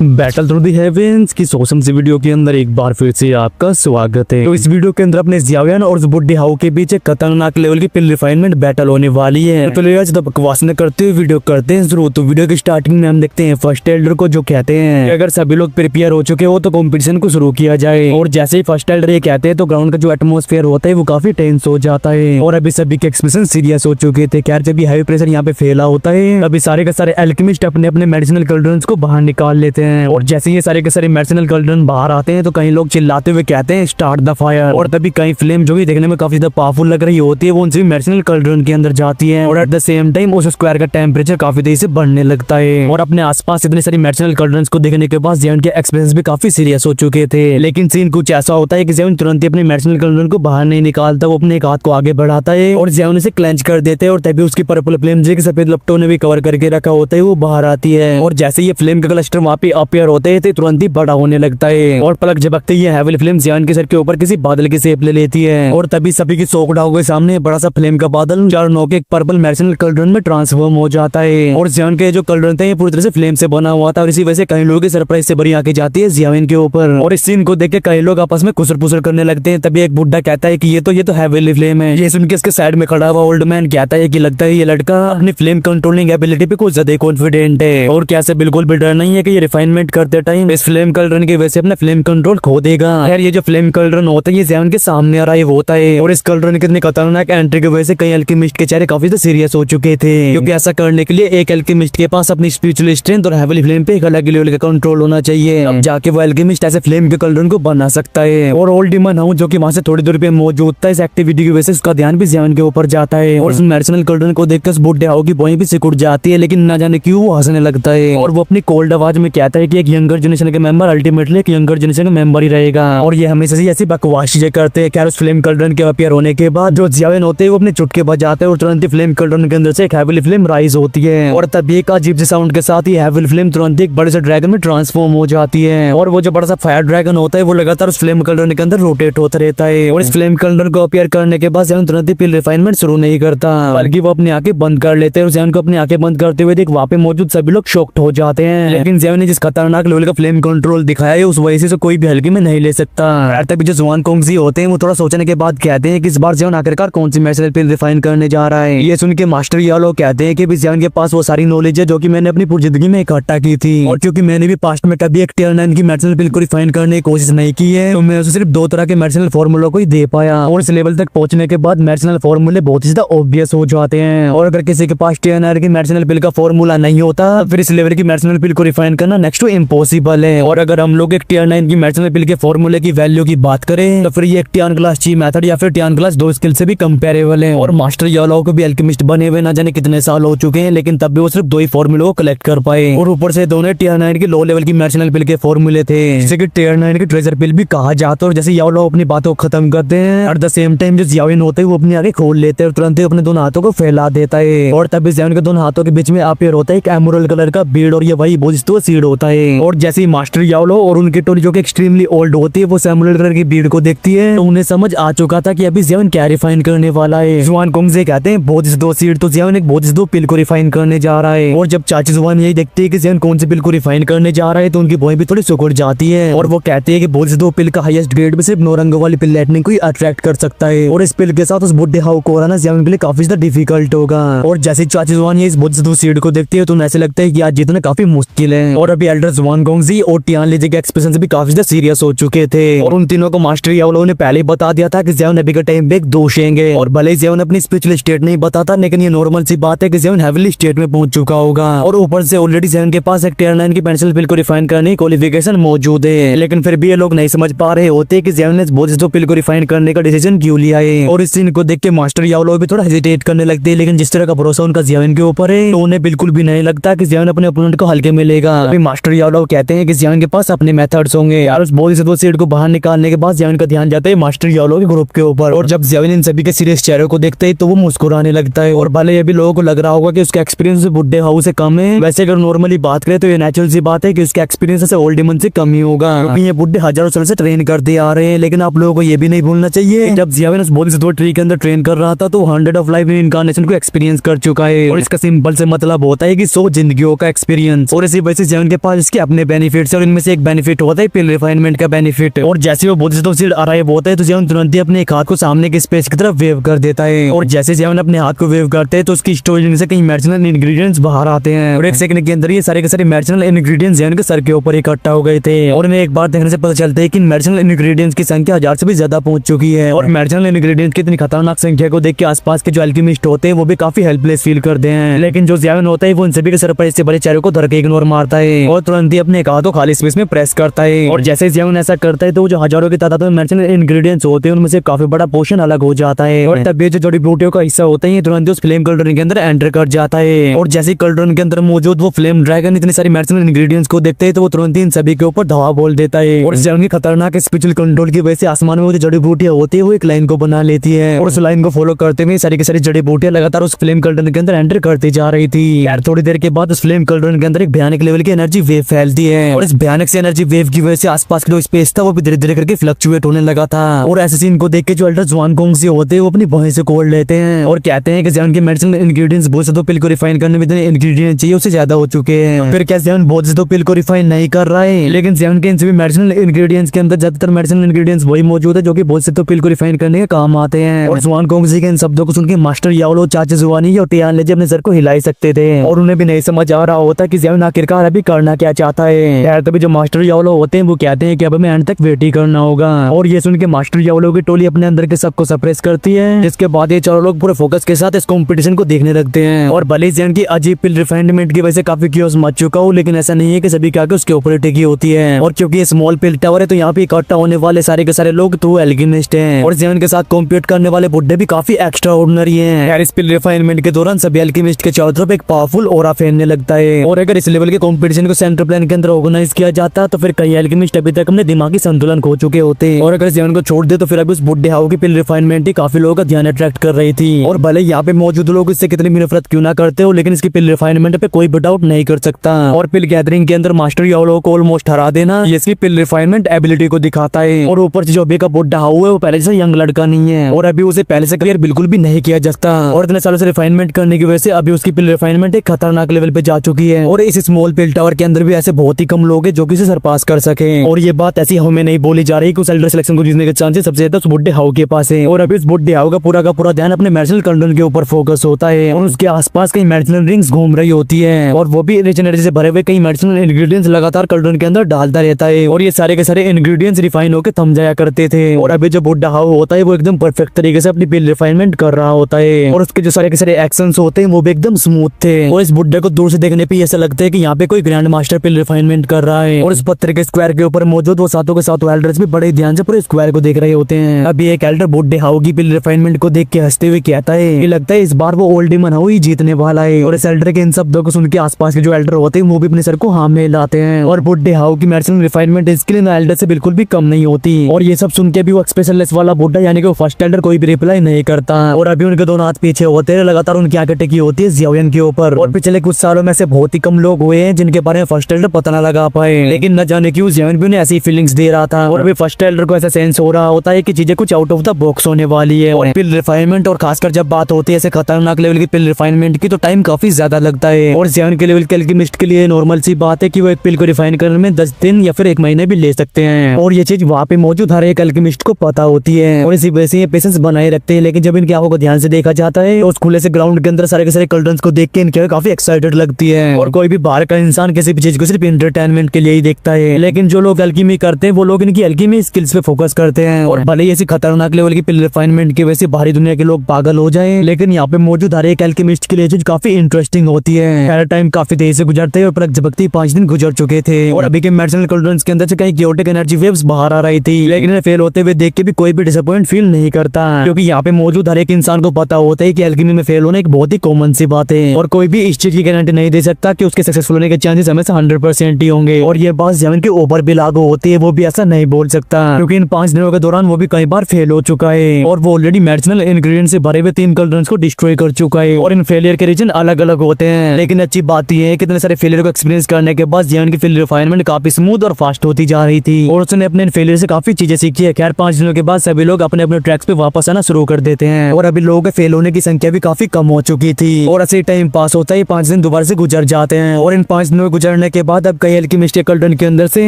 Battle through the heavens की सोसम सी video के अंदर एक बार फिर से आपका स्वागत है। तो इस वीडियो के अंदर अपने जियावियन और बुड्ढे हाउ के बीच एक खतरनाक लेवल की पिल रिफाइनमेंट बैटल होने वाली है। तो चलिए आज बकवास न करते हुए वीडियो करते हैं शुरू। तो वीडियो की स्टार्टिंग में हम देखते हैं फर्स्ट एल्डर को, जो कहते हैं कि अगर सभी लोग प्रिपेयर हो चुके हो तो कॉम्पिटिशन को शुरू किया जाए। और जैसे ही फर्स्ट एल्डर ये कहते हैं तो ग्राउंड का जो एटमोस्फेयर होता है वो काफी टेंस हो जाता है और अभी सभी के एक्सप्रेशन सीरियस हो चुके थे। खैर जब हाई प्रेशर यहाँ पे फैला होता है अभी सारे के सारे एल्केमिस्ट अपने अपने मेडिसिनल कल्ड्रंस को बाहर निकाल लेते हैं। और जैसे ये सारे के सारे मेडिसिनल कल्ड्रन बाहर आते हैं तो कई लोग चिल्लाते हुए कहते हैं स्टार्ट द फायर। और तभी कई फ्लेम जो भी देखने में काफी ज्यादा पावरफुल लग रही होती है वो उनसे मेडिसिनल कल्ड्रन के अंदर जाती है। और एट द सेम टाइम उस स्क्वायर का टेम्परेचर काफी तेजी से बढ़ने लगता है। और अपने आसपास इतनी सारी मेडिसिनल कल्ड्रन को देखने के बाद जेवन के एक्सपीरियंस भी काफी सीरियस हो चुके थे। लेकिन सीन कुछ ऐसा होता है कि जेवन तुरंत ही अपने मेडिसिनल कल्ड्रन को बाहर नहीं निकालता, वो अपने एक हाथ को आगे बढ़ाता है और जेवन उसे क्लेंच कर देते हैं। और तभी उसकी पर्पल फ्लेम जो सफेद लपटों ने भी कवर करके रखा होता है वो बाहर आती है। और जैसे ये फ्लेम का क्लस्टर वहाँ पे अपीयर होते हैं तो तुरंत ही बड़ा होने लगता है और पलक झपकते ही हेवी फ्लेम जियान के सर के ऊपर किसी बादल की शेप ले लेती है। और तभी सभी की सोकड़ाओं के सामने बड़ा सा फ्लेम का बादल चार नौ के एक पर्पल मेडिसिनल कल्ड्रन में ट्रांसफॉर्म हो जाता है। और जियान के जो कल्ड्रन थे पूरी तरह से फ्लेम से बना हुआ था और इसी वजह से कई लोगों की सरप्राइज से बड़ी आके जाती है जियान के ऊपर। और इस सीन को देख के कई लोग आपस में कुसर पुसर करने लगते हैं। तभी एक बुड्ढा कहता है कि ये तो हेवी फ्लेम है। ये सुन के इसके साइड में खड़ा हुआ ओल्ड मैन कहता है कि लगता है ये लड़का अपनी फ्लेम कंट्रोलिंग एबिलिटी पे कुछ ज्यादा कॉन्फिडेंट है और क्या से बिल्कुल भी डर नहीं है कि ये रिफाइनमेंट करते टाइम इस फ्लेम कल्ड्रन की वजह से अपना फ्लेम कंट्रोल खो देगा। यार ये जो फ्लेम कल्ड्रन होता है ये जेवन के सामने अराइव होता है और इस कल्ड्रन की इतनी खतरनाक एंट्री की वजह से कई अल्केमिस्ट के चेहरे काफी सीरियस हो चुके थे, क्योंकि ऐसा करने के लिए एक अल्केमिस्ट के पास अपनी स्पिरिचुअल स्ट्रेंथ और हेवी फ्लेम पे एक अलग लेवल का कंट्रोल होना चाहिए। अब जाके वो अल्केमिस्ट ऐसे फ्लेम के कल्ड्रन को बना सकता है। और ओल्ड डीमन हाउ जो कि वहां से थोड़ी दूर पे मौजूद था, इस एक्टिविटी की वजह से उसका ध्यान भी जेवन के ऊपर जाता है और उस मेडिसिनल कल्ड्रन को देखकर बुड्ढे हाउ की बॉडी भी सिकुड़ जाती है। लेकिन न जाने क्यों वो हंसने लगता है और वो अपनी कोल्ड आवाज में कहता है कि एक यंगर जनरेशन के मेंबर अल्टीमेटली एक यंगर जनरेशन का मेंबर ही रहेगा। और ये हमेशा से ऐसी बकवास चीजें करते हैं। क्या उस फ्लेम कल्ड्रन के अपीयर होने के बाद जो जियाविन होते हैं वो अपने चुटके बजाते हैं और तुरंत ही फ्लेम कल्ड्रन के अंदर से एक हेवी फ्लेम राइज होती है। और तब एक अजीब से साउंड के साथ ही हेवी फ्लेम तुरंत ही एक बड़े से ड्रैगन में ट्रांसफॉर्म हो जाती है। और वो जो बड़ा सा फायर ड्रैगन होता है वो लगातार उस फ्लेम कल्ड्रन के अंदर रोटेट होता रहता है। और इस फ्लेम कल्ड्रन को अपीयर करने के बाद जियाविन तुरंत ही पिल रिफाइनमेंट शुरू नहीं करता, बल्कि वो अपनी आंखें बंद कर लेते हैं। और जियाविन को अपनी आंखें बंद करते हुए देख वहाँ पे मौजूद सभी लोग शॉक्ड हो जाते हैं। लेकिन जियाविन ने जिस खतरनाक लेवल का फ्लेम कंट्रोल दिखाया है उस वजह से कोई भी हल्के में नहीं ले सकता। तभी जो जुआन कोंगजी होते हैं वो थोड़ा सोचने के बाद कहते हैं कि इस बार जियान आखिरकार कौन सी मेडिसिनल पिल रिफाइन करने जा रहा है। ये सुन के मास्टर यालो कहते हैं कि जियान के पास वो सारी नॉलेज है जो कि मैंने अपनी पूरी जिंदगी में इकट्ठा की थी। और क्योंकि मैंने भी पास्ट में कभी एक टियर 9 की मेडिसिनल पिल को रिफाइन करने की कोशिश नहीं की है तो मैं उसे सिर्फ दो तरह के मेडिसिनल फॉर्मूलों को ही दे पाया। और इस लेवल तक पहुंचने के बाद मेडिसिनल फॉर्मूले बहुत ही ज्यादा ऑब्वियस हो जाते हैं। और अगर किसी के पास टियर 9 की मेडिसिनल पिल का फॉर्मूला नहीं होता फिर इस लेवल की मेडिसिनल पिल को रिफाइन करना नेक्स्ट टू इम्पॉसिबल है। और अगर हम लोग एक टियर 9 की मेडिसिनल पिल के फॉर्मूले की वैल्यू की बात करें तो फिर ये एक टियान क्लास ची मेथड या फिर टियान क्लास 2 स्किल से भी कंपेरेबल है। और मास्टर यालो को भी अल्केमिस्ट बने हुए ना जाने कितने साल हो चुके हैं, लेकिन तब भी वो सिर्फ 2 ही फॉर्मूले को कलेक्ट कर पाए। और ऊपर से दोनों टियर 9 की लो लेवल की मेडिसिनल पिल के फॉर्मूले थे जिसे कि टियर 9 की ट्रेजर पिल भी कहा जाता है। और जैसे यालो अपनी बातों को खत्म करते हैं एट द सेम टाइम जो जियाविन होते हैं वो अपनी आगे खोल लेते हैं और तुरंत ही अपने दोनों हाथों को फैला देता है। और तभी जियाविन के दोनों हाथों के बीच में अपीयर होता है एक एमरल्ड कलर का बीड और ये वही बोजितो सीड होता है। और जैसे ही मास्टर यालो और उनकी टोली जो कि एक्सट्रीमली ओल्ड होती है वो एमरल्ड कलर की बीड को देखती है तो उन्हें समझ आ चुका था कि अभी जियाविन क्या रिफाइन करने वाला है। जुआन कोंगजे कहते हैं बोजितो सीड, तो जियाविन एक बोजितो पिल को रिफाइन करने जा रहा है। और जब चाची जुआन यही देखती है कि जियाविन कौन सी पिल को रिफाइन करने जा रहा है तो उनकी बॉय भी थोड़ी सुकुड़ जाती है। और वो कहते हैं कि बोजितो पिल का हाईएस्ट ग्रेड में सिर्फ 9 रंग वाली पिल लाइटनिंग को ही अट्रैक्ट कर सकता है और इस पिल के साथ उस बुड्ढे हाउ को हराना जियाविन के लिए काफी ज्यादा डिफिकल्ट होगा। और जैसे चाची जुआन ये इस बोजितो सीड को देखती है तो उन्हें ऐसे लगता है कि आज जीतना काफी मुश्किल है। और अभी एल्डर जुआन कोंगजी और टियान लीजे के एक्सप्रेशन भी काफी ज्यादा सीरियस हो चुके थे और उन तीनों को मास्टर यालो ने पहले ही बता दिया था कि जियाविन अभी के टाइम पे एक दोषेंगे। और भले ही जियाविन अपनी स्पिरिचुअल स्टेट नहीं बताता लेकिन ये नॉर्मल सी बात है कि जियाविन हेवीली स्टेट में पहुंच चुका होगा। और ऊपर से ऑलरेडी जियाविन के पास एक टियर 9 की मेडिसिनल पिल को रिफाइन करने की क्वालिफिकेशन मौजूद है। लेकिन फिर भी ये लोग नहीं समझ पा रहे होते कि जियाविन ने बोजितो पिल को रिफाइन करने का डिसीजन क्यों लिया है। और इस सीन को देख के मास्टर यालो भी थोड़ा हेजिटेट करने लगते हैं, लेकिन जिस तरह का भरोसा उनका जियाविन के ऊपर है तो उन्हें बिल्कुल भी नहीं लगता कि जियाविन अपने ओपोनेंट को हल्के में लेगा। अभी मास्टर यालो कहते हैं कि जियाविन के पास अपने मेथड्स होंगे। यार उस बोजितो सीड को बाहर निकालने के बाद जियाविन का ध्यान जाता है मास्टर यालो के ग्रुप के ऊपर। और जब जियाविन इन सभी के सीरियस चेहरे को देखते है तो वो मुस्कुराने लगता है। और भले ये भी लोगों को लग रहा होगा कि उसका एक्सपीरियंस बुड्ढे हाउ से कम है, वैसे अगर नॉर्मली बात करें तो ये नेचुरल सी बात है कि उसका एक्सपीरियंस से ओल्ड डीमन से कम ही होगा। ये बुड्ढे हजारों साल से ट्रेन करते आ रहे हैं। लेकिन आप लोगों को ये भी नहीं भूलना चाहिए जब जियाविन उस बोधिसत्व ट्री के अंदर ट्रेन कर रहा था तो 100 ऑफ लाइफ इनकार्नेशन को एक्सपीरियंस कर चुका है। और इसका सिंपल से मतलब होता है कि 100 जिंदगियों का एक्सपीरियंस। और इसी वजह से जियाविन के पास पास इसके अपने बेनिफिट्स और इनमें से एक बेनिफिट होता है पिल रिफाइनमेंट का बेनिफिट। और जैसे वो बोधिसत्व सीड अराइव होता है तो जेवन तुरंत ही अपने एक हाथ को सामने के स्पेस की तरफ वेव कर देता है। और जैसे जेवन अपने हाथ को वेव करते हैं तो उसकी स्टोरेज से कई मेडिसिनल इंग्रेडिएंट्स बाहर आते हैं और एक सेकंड के अंदर ये सारे के सारे मेडिसिनल इंग्रेडिएंट्स जेवन के सर के ऊपर इकट्ठा हो गए थे। और इन्हें एक बार देखने से पता चलता है कि मेडिसिनल इंग्रेडिएंट्स की संख्या 1000 से भी ज्यादा पहुंच चुकी है। और मेडिसिनल इंग्रेडिएंट्स की इतनी खतरनाक संख्या को देख के आसपास के जो अल्केमिस्ट होते हैं वो भी काफी हेल्पलेस फील करते हैं। लेकिन जो जेवन होता है वो इन सभी के सरप्राइज से बड़े चेहरे को धर के इग्नोर मारता है और तुरंत ही अपने हाथ को खाली स्पेस में प्रेस करता है। और जैसे जेवन ऐसा करता है तो जो हजारों की तादाद में मेडिसिनल इंग्रेडिएंट्स होते हैं उनमें से काफी बड़ा पोर्शन अलग हो जाता है। और तब ये जो जड़ी बूटियों का हिस्सा होता है तुरंत ही उस फ्लेम कल्ड्रन के अंदर एंटर कर जाता है। और जैसे कल्ड्रन के अंदर मौजूद वो फ्लेम ड्रैगन इतनी सारी मेडिसिनल इंग्रेडिएंट्स को देखते हैं तो वो तुरंत ही इन सभी के ऊपर धावा बोल देता है। और जेवन की खतरनाक स्पिरिचुअल कंट्रोल की वजह से आसमान में वो जो जड़ी बूटियां होती है वो एक लाइन को बना लेती है और उस लाइन को फॉलो करते हुए सारी की सारी जड़ी बूटियां लगातार उस फ्लेम कल्ड्रन के अंदर एंटर करती जा रही थी। यार थोड़ी देर के बाद उस फ्लेम कल्ड्रन के अंदर एक भयानक लेवल की एनर्जी वेव फैलती है और इस भयानक से एनर्जी वेव की वजह से आसपास का जो स्पेस था वो भी धीरे धीरे करके फ्लक्चुएट होने लगा था। और ऐसे सीन को देख के जो एल्डर जुआनगोंग से होते हैं वो अपनी भौहें से कोड़ लेते हैं और कहते हैं कि जेवन के मेडिसिनल इंग्रेडिएंट्स बोधिसत्व पिल को रिफाइन करने में इतने इंग्रेडिएंट्स चाहिए उससे ज्यादा हो चुके हैं। फिर क्या जेवन बोधिसत्व पिल को रिफाइन नहीं कर रहा है, लेकिन जेवन के इन सभी मेडिसिनल इंग्रेडिएंट्स के अंदर ज्यादातर मेडिसिनल इंग्रेडिएंट्स वही मौजूद है जो कि बोधिसत्व पिल को रिफाइन करने के काम आते हैं। और जुआनगोंग जी के इन शब्दों को सुन के मास्टर याओलो, चाचा जुआनी और टियान लेजे अपने सर को हिला ही सकते थे और उन्हें भी नहीं समझ आ रहा होता कि जेवन आखिरकार अभी करना क्या चाहता है। यार तभी जो मास्टर याओलो होते हैं वो कहते हैं कि अब हमें एंड तक वेट ही करना होगा। और ये सुन के मास्टर याओलो की टोली अपने अंदर के सबको सप्रेस करती है, जिसके बाद ये चारों लोग पूरे फोकस के साथ इस कंपटीशन को देखने लगते हैं। और भले ही जेवन की अजीब पिल रिफाइनमेंट की वजह से काफी क्यूज मच चुका हो, लेकिन ऐसा नहीं है कि सभी क्या उसके ऊपर टिकी होती है। और क्योंकि ये स्मॉल पिल टावर है तो यहाँ पे इकट्ठा होने वाले सारे के सारे लोग तो एल्केमिस्ट हैं और जेवन के साथ कॉम्पीट करने वाले बुड्ढे भी काफी एक्स्ट्रा ऑर्डिनरी हैं। यार इस पिल रिफाइनमेंट के दौरान सभी एल्केमिस्ट के चारों तरफ एक पावरफुल ऑरा फैलने लगता है। और अगर इस लेवल के कंपटीशन को सेंट्रल प्लान के अंदर ऑर्गेनाइज किया जाता तो फिर कई एल्केमिस्ट अभी तक अपने दिमागी संतुलन खो चुके होते। और अगर जेवन को छोड़ दे तो फिर अभी उस बुड्ढे हाउ की पिल रिफाइनमेंट ही काफी लोगों का ध्यान अट्रैक्ट कर रही थी। और भले यहाँ पे मौजूद लोग इससे कितनी भी नफरत क्यों ना करते हो, लेकिन इसकी पिल रिफाइनमेंट पे कोई भी डाउट नहीं कर सकता। और पिल गैदरिंग के अंदर मास्टर याओलो को ऑलमोस्ट हरा देना ये इसकी पिल रिफाइनमेंट एबिलिटी को दिखाता है। और ऊपर से जो अभी का बुड्ढा हाउ है वो पहले से यंग लड़का नहीं है और अभी उसे पहले से क्लियर बिल्कुल भी नहीं किया जाता। और इतने सालों से रिफाइनमेंट करने की वजह से अभी उसकी पिल रिफाइनमेंट एक खतरनाक लेवल पे जा चुकी है। और इस स्मॉल पिल टावर के अंदर भी ऐसे बहुत ही कम लोग हैं जो कि इसे सरपास कर सके। और ये बात ऐसी हमें नहीं बोली जा रही कि उस एल्डर सिलेक्शन को जीतने के चांसेस सबसे ज्यादा उस बुड्ढे हाउ के पास है। और अभी उस बुड्ढे हाउ का पूरा ध्यान अपने मेडिसिनल कंट्रोल के ऊपर फोकस होता है और उसके आसपास कई मेडिसिनल रिंग्स घूम रही होती है और वो भी रिच एनर्जी से भरे हुए कई मेडिसिनल इंग्रेडिएंट्स लगातार कल्ड्रन के अंदर डालता रहता है। और ये सारे के सारे इंग्रेडिएंट्स रिफाइन होकर थम जाया करते थे। और अभी जो बुड्ढा हाउ होता है वो एकदम परफेक्ट तरीके से अपनी पिल रिफाइनमेंट कर रहा होता है और उसके जो सारे के सारे एक्शंस होते हैं वो भी एकदम स्मूथ थे। और इस बुड्ढे को दूर से देखने पे ऐसा लगता है कि यहाँ पे कोई ग्रैंड मास्टर पिल रिफाइनमेंट कर रहा है। और उस पत्थर के स्क्वायर के ऊपर मौजूद वो सातों के सातों एल्डर्स भी बड़े ध्यान से पूरे स्क्वायर को देख रहे होते हैं। अभी एक एल्डर बुड्ढे हाउ की पिल रिफाइनमेंट को देख के हंसते हुए कहता है कि लगता है इस बार वो ओल्ड डीमन हाउ ही जीतने वाला है। और इस एल्डर के इन शब्दों को सुन के आसपास के जो एल्डर होते हैं वो भी अपने सर को हाँ में लाते हैं। और बुड्ढे हाउ की मेडिसिनल रिफाइनमेंट इसके लिए एल्डर से बिल्कुल भी कम नहीं होती। और ये सब सुन के भी वो एक्सप्रेशनलेस वाला बुड्ढा यानी कि वो फर्स्ट एल्डर कोई भी रिप्लाई नहीं करता। और अभी उनके दोनों हाथ पीछे होते हैं, लगातार उनकी आंखें टिकी होती है जियाओयन के ऊपर। और पिछले कुछ सालों में से बहुत ही कम लोग हुए हैं जिनके बारे में फर्स्ट एल्डर पता न लगा पाए, लेकिन न जाने क्यों जियाओयन भी उन्हें ऐसी फीलिंग्स दे रहा था। और अभी फर्स्ट एल्डर को ऐसा सेंस हो रहा होता है कि चीजें कुछ आउट ऑफ द बॉक्स होने वाली है। और पिल रिफाइनमेंट और खासकर जब बात होती है ऐसे खतरनाक लेवल की पिल रिफाइनमेंट की तो टाइम काफी ज्यादा लगता है। और जियाओयन के लेवल के एल्केमिस्ट के लिए नॉर्मल सी बात है कि वो एक पिल को रिफाइन करने में 10 दिन या फिर 1 महीने भी ले सकते हैं। और ये चीज वहाँ पे मौजूद हर एक एल्केमिस्ट को पता होती है और इसी वजह से ये पेशेंस बनाए रखते हैं। लेकिन जब इनकी आंखों को ध्यान से देखा जाता है उस खुले से ग्राउंड के अंदर सारे के सारे कल्ड्रन्स को देख के इनकी काफी एक्साइटेड लगती है। और कोई भी बाहर का इंसान किसी भी चीज को सिर्फ एंटरटेनमेंट के लिए ही देखता है, लेकिन जो लोग एल्केमी करते हैं वो लोग इनकी एल्केमी स्किल्स पे फोकस करते हैं। और भले ही ऐसी खतरनाक लेवल की पिल रिफाइनमेंट की वजह से बाहरी दुनिया के लोग पागल हो जाए, लेकिन यहाँ पे मौजूद हर एक एल्केमिस्ट के लिए चीज काफी इंटरेस्टिंग होती है। हर टाइम काफी तेजी से गुजरते हैं और पलक झपकते 5 दिन गुजर चुके थे और अभी के मेडिसिनल कल्ड्रन्स के अंदर से कई क्योटिक एनर्जी वेव्स बाहर आ रही थी, लेकिन इन्हें फेल होते हुए देख के भी कोई भी डिसअपॉइंट फील नहीं करता, क्योंकि यहाँ पे मौजूद हर एक इंसान को पता होता है कि एल्केमी में फेल होना एक बहुत ही कॉमन सी बात है और कोई भी इस चीज की गारंटी नहीं दे सकता कि उसके सक्सेसफुल होने के चांसेस हमेशा 100% ही होंगे। और ये बात जेवन के ऊपर भी लागू होती है, वो भी ऐसा नहीं बोल सकता क्योंकि इन 5 दिनों के दौरान वो भी कई बार फेल हो चुका है और वो ऑलरेडी मेडिसिनल इंग्रेडिएंट से भरे हुए 3 कल्ड्रन्स को डिस्ट्रॉय कर चुका है। और इन फेलियर के रीजन अलग अलग होते हैं, लेकिन अच्छी बात यह है कि इतने सारे फेलियर को एक्सपीरियंस करने के बाद जेवन की फिल रिफाइनमेंट काफी स्मूथ और फास्ट होती जा रही थी और उसने अपने फेलियर से काफी चीजें सीखी है। खैर 5 दिनों के बाद सभी लोग अपने अपने ट्रैक्स पे वापस आना शुरू कर देते हैं और अभी लोगों के फेल होने की संख्या भी काफी कम हो चुकी थी और ऐसे टाइम पास होता है 5 दिन दोबारा से गुजर जाते हैं और इन 5 दिनों के गुजरने गुजरने के बाद अब कई एल्केमिस्ट के कल्डन के अंदर से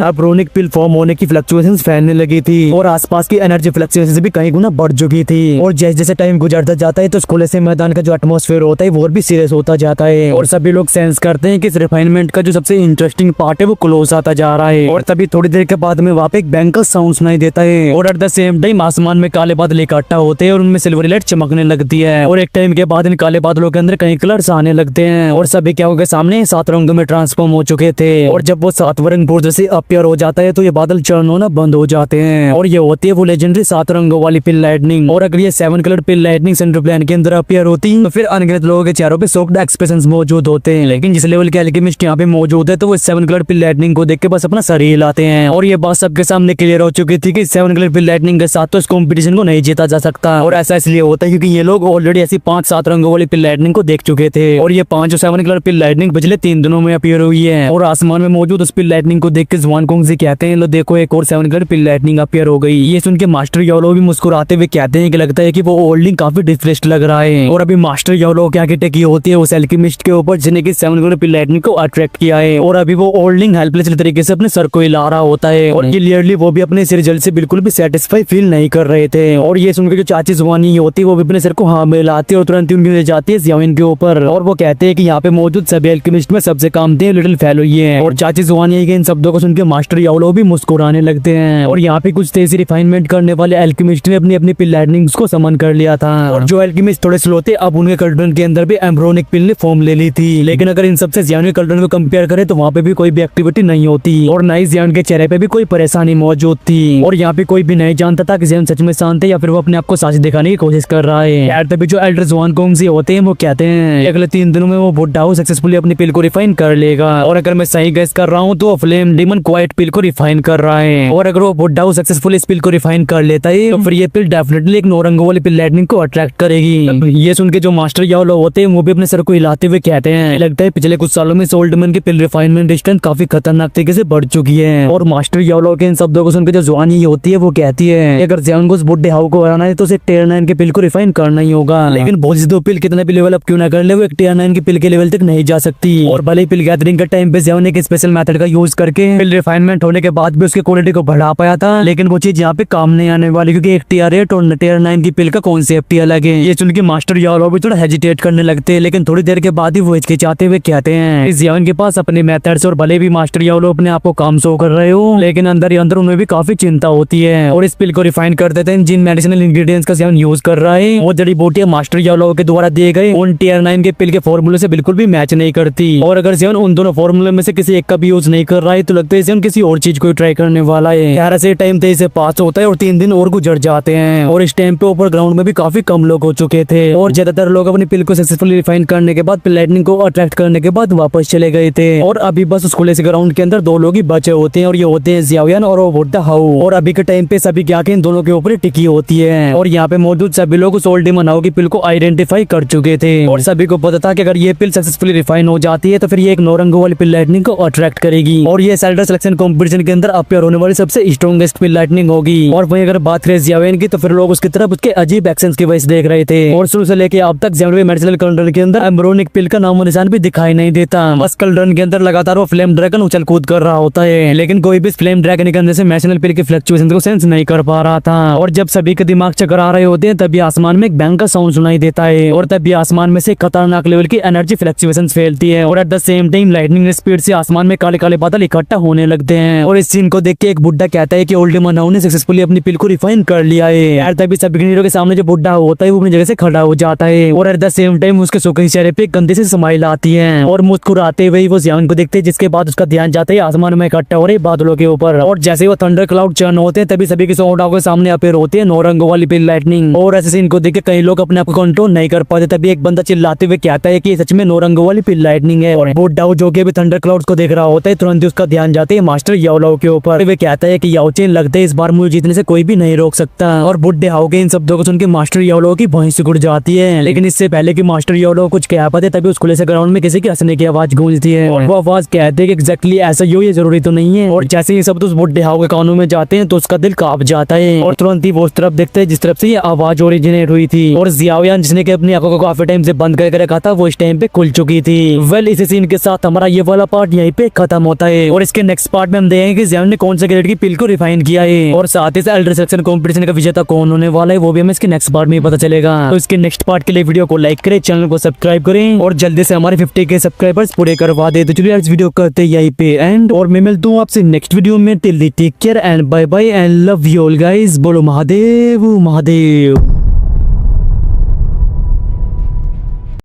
अब रोनिक पिल फॉर्म होने की फ्लक्चुएशंस फैलने लगी थी और आसपास की एनर्जी फ्लक्चुएशंस भी कई गुना बढ़ चुकी थी। और जैसे जैसे टाइम गुजरता जाता है तो खुले से मैदान का जो एटमॉस्फेयर होता है वो और भी सीरियस होता जाता है और सभी लोग सेंस करते हैं कि इस रिफाइनमेंट का जो सबसे इंटरेस्टिंग पार्ट है वो क्लोज आता जा रहा है। और तभी थोड़ी देर के बाद में वहाँ पे एक बैंक का साउंड सुनाई देता है और एट द सेम टाइम आसमान में काले बादल इकट्ठा होते हैं और उनमें सिल्वरी लाइट चमकने लगती है और एक टाइम के बाद इन काले बादलों के अंदर कई कलर्स आने लगते हैं और सभी क्या हो गए सामने 7 रंगों में ट्रांसफॉर्म हो चुके थे। और जब वो 7वां रंग पूर्ण से अपीयर हो जाता है तो ये बादल चर्न होना बंद हो जाते हैं और ये होती है वो लेजेंडरी 7 रंगों वाली पिल लाइटनिंग। और अगर ये 7 कलर पिल लाइटनिंग सेंट्रल प्लान के अंदर अपीयर होती तो फिर अनगिनत लोगों के चेहरों पे शॉक्ड एक्सप्रेशंस मौजूद होते हैं। लेकिन जिस लेवल के एल्केमिस्ट यहाँ पे मौजूद है तो वो 7 कलर पिल लाइटनिंग को देख के बस अपना सर हिलाते हैं और ये बात सबके सामने क्लियर हो चुकी थी कि 7 कलर पिल लाइटनिंग के साथ तो इस कंपटीशन को नहीं जीता जा सकता। और ऐसा इसलिए होता है क्योंकि ये लोग ऑलरेडी ऐसी 5-7 रंगों वाली पिल लाइटनिंग को देख चुके थे और ये 5 और 7 कलर पिल लाइटनिंग पिछले 3 दिनों में अपीयर हुई है। और आसमान में मौजूद उस पिल लाइटनिंग को देख के जुआन कोंग जी कहते हैं लो देखो एक और 7 कलर पिल लाइटनिंग अपीयर हो गई। ये सुन के मास्टर योलो भी मुस्कुराते हुए कहते हैं कि लगता है कि वो होल्डिंग काफी डिफरेंट लग रहा है। और अभी मास्टर योलो क्या की टेकी होती है उस एल्केमिस्ट के ऊपर जिसने की 7 कलर पिल लाइटनिंग को अट्रैक्ट किया है और अभी वो होल्डिंग हेल्पलेस तरीके से अपने सर को हिला रहा होता है और क्लियरली वो भी अपने इस रिजल्ट से बिल्कुल भी सेटिस्फाई फील नहीं कर रहे थे। और ये सुनकर जो चाची जुआनी होती है वो भी अपने सर को हाँ में लाती है और तुरंत उनकी ले जाती है जियाविन के ऊपर और वो कहते हैं कि यहाँ पे मौजूद सभी एल्केमिस्ट में सबसे काम थे लिटिल फेलो ही है। और चाची जुआनी के इन शब्दों को सुनकर मास्टर यावलो भी मुस्कुराने लगते हैं और यहाँ पे कुछ तेजी रिफाइनमेंट करने वाले एल्केमिस्ट ने अपनी अपनी पिल लाइटनिंग्स को समन कर लिया था और जो एल्केमिस्ट थोड़े स्लो थे अब उनके कल्डन के अंदर भी एम्ब्रोनिक पिल ने फॉर्म ले ली थी। लेकिन अगर इन सबसे जियान के कल्डन को कंपेयर करें तो वहाँ पे भी कोई भी एक्टिविटी नहीं होती और ना ही जियान के चेहरे पे भी कोई परेशानी मौजूद थी और यहाँ पे कोई भी नहीं जानता था कि जियान सच में शांत है या फिर वो अपने आप को साजिश दिखाने की कोशिश कर रहा है। यार तभी जो एल्डर जुआन कोंग जी होते हैं वो कहते हैं अगले 3 दिनों में वो बुड्ढा सक्सेसफुली अपनी पिल को रिफाइन कर लेगा और अगर मैं सही गेस कर रहा हूँ तो फ्लेम डीमन क्वाइट पिल को रिफाइन कर रहा है और अगर वो बुड्ढा सक्सेसफुली इस पिल को रिफाइन कर लेता है तो फिर ये पिल डेफिनेटली एक 9 रंगों वाली पिल लाइटनिंग को अट्रैक्ट करेगी। ये सुन के जो मास्टर यावलो होते हैं वो भी अपने सर को हिलाते हुए कहते हैं लगता है पिछले कुछ सालों में सोल्डमैन की पिल रिफाइनमेंट डिस्टेंस काफी खतरनाक तरीके से बढ़ चुकी है। और मास्टर यावलो के इन शब्दों को सुनकर जो जुआनी होती है वो कहती है अगर जियान को उस बुड्ढे हाउ को हराना है तो उसे टियर 9 के पिल को रिफाइन करना ही होगा। लेकिन बहुत दो पिल कितने भी लेवल अप क्यों ना कर ले वो एक टियर 9 की पिल के लेवल तक नहीं जा सकती। और भले ही पिल गैदरिंग के टाइम पे जियान एक स्पेशल मेथड का यूज करके पिल रिफाइनमेंट होने के बाद भी उसकी क्वालिटी को बढ़ा पाया था लेकिन वो चीज यहाँ पे काम नहीं आने वाली क्योंकि एक टियर 8 और टियर 9 की पिल का कॉन्सेप्ट ही अलग है। ये सुन के मास्टर यावलो भी थोड़ा हेजिटेट करने लगते हैं लेकिन थोड़ी देर के बाद ही वो हिचकिचाते हुए कहते हैं इस जियान के पास अपने मेथड्स और भले भी मास्टर यावलो अपने आप को काम शो कर रहे हो लेकिन अंदर ही अंदर उन्हें भी काफी चिंता होती है। और इस पिल को रिफाइन कर देते हैं जिन मेडिसिनल इंग्रेडिएंट्स का जियान यूज कर रहा है वो जड़ी बूटियां मास्टर यावलो के द्वारा दिए गए उन टियर 9 के पिल के फॉर्मूले से बिल्कुल भी मैच नहीं करती। और अगर जियान उन दोनों फॉर्मूले में से किसी एक का भी यूज नहीं कर रहा है तो लगता है जियान किसी और चीज को ट्राई करने वाला है। यार से टाइम तेज से पास होता है और 3 दिन और गुजर जाते हैं और इस टाइम पे ऊपर ग्राउंड में भी काफी कम लोग हो चुके थे और ज्यादातर लोग अपनी पिल को सक्सेसफुली रिफाइन करने के बाद पिल लाइटनिंग को अट्रैक्ट करने के बाद वापस चले गए थे और अभी बस उस खुले से ग्राउंड के अंदर 2 लोग ही बचे होते हैं और ये होते हैं जियावियन और वो बुड्ढा हाउ। और अभी के टाइम पे सभी क्या इन दोनों के ऊपर टिकी होती है और यहाँ पे मौजूद सभी लोग उस ओल्ड डीमन हाउ की पिल को आइडेंटिफाई कर चुके थे और सभी को पता था कि अगर ये पिल सक्सेसफुली रिफाइन हो जाती है तो फिर ये एक 9 रंगों वाली पिल लाइटनिंग को अट्रैक्ट करेगी और ये सेल्डर सिलेक्शन कॉम्पिटिशन के अंदर अपीयर होने वाली सबसे स्ट्रॉन्गेस्ट पिल लाइटनिंग होगी। और वहीं अगर बात करें जियावियन की तो फिर लोग उसकी तरफ उसके अजीब एक्शंस की वजह से देख रहे थे और शुरू से लेके अब तक जियावियन मेडिसिनल कल्डन के अंदर एम्ब्रोनिक पिल का नामो निशान भी दिखाई नहीं देता। बस कल्डन के अंदर लगातार वो फ्लेम ड्रैगन उछल कूद कर रहा होता है लेकिन कोई भी फ्लेम ड्रैगन के अंदर से मेडिसिनल पिल की फ्लक्चुएशन को सेंस नहीं कर पा रहा था। और जब सभी के दिमाग चक्कर आ रहे होते हैं तभी आसमान में एक बैंग का साउंड सुनाई देता है और तभी आसमान में से खतरनाक लेवल की एनर्जी फ्लक्चुएशंस फैलती है और at the same time lightning speed से आसमान में काले काले बादल इकट्ठा होने लगते हैं। और इस सीन को देख के एक बुड्ढा कहता है कि ओल्ड डीमन हाउ ने सक्सेसफुली अपनी पिल को रिफाइन कर लिया है। यार तभी सभी हीरो के सामने जो बुड्ढा होता है वो अपनी जगह से खड़ा हो जाता है और एट द सेम टाइम उसके सूखे चेहरे पे गंदे से स्माइल आती है और मुस्कुराते हुए वो जियान को देखते हैं जिसके बाद उसका ध्यान जाता है आसमान में इकट्ठा हो रहे बादलों के ऊपर। और जैसे वो थंडर क्लाउड चर्न होते हैं तभी सभी के सोडाओं के सामने अपीयर होती है 9 रंगों वाली पिल लाइटनिंग। और ऐसे सीन को देख के कई लोग अपने आप को कंट्रोल नहीं कर पाते तभी एक बंदा चिल्लाते हुए कहता है कि सच में 9 रंगों वाली पिल लाइटनिंग है। और बुड्ढा जो कि अभी थंडर क्लाउड्स को देख रहा होता है तुरंत ही उसका ध्यान जाते है मास्टर यावलो के ऊपर। वे कहता है कि याओचेन लगता है इस बार मुझे जीतने से कोई भी नहीं रोक सकता। और बुड्ढे हाउ के इन शब्दों को सुन के मास्टर यावलो की भैंस सिकुड़ जाती है लेकिन इससे पहले कि मास्टर यावलो कुछ कह पाते तभी उस खुले से ग्राउंड में किसी की हंसने की आवाज गूंजती है और वो आवाज कहते हैं कि एग्जैक्टली ऐसा ही हो ये जरूरी तो नहीं है। और जैसे ही सब उस बुड्ढे हाउ के कानों में जाते हैं तो उसका दिल कांप जाता है और तुरंत ही वो उस तरफ देखते हैं जिस तरफ से ये आवाज ओरिजिनेट हुई थी और जियावियन जिसने कि अपनी आंखों को काफी टाइम से बंद करके रखा था वो इस टाइम पे खुल चुकी थी। वेल इसी सीन के साथ हमारा ये वाला पार्ट यहीं पे खत्म होता है और इसके नेक्स्ट पार्ट में हम देखेंगे कि ज़ियान ने कौन सा ग्रेड की पिल को रिफाइन किया है और साथ ही साथ एल्डर सेक्शन कंपटीशन का विजेता कौन होने वाला है वो भी हमें इसके नेक्स्ट पार्ट में ही पता चलेगा। तो इसके नेक्स्ट पार्ट के लिए वीडियो को लाइक करें, चैनल को सब्सक्राइब करें और जल्दी से हमारे 50 के सब्सक्राइबर्स पूरे करवा दे। तो चलिए इस वीडियो करते यहीं पे एंड और मैं मिलता हूँ आपसे नेक्स्ट वीडियो में। Till take care and bye bye and love you all guys. बोलो महादेव महादेव।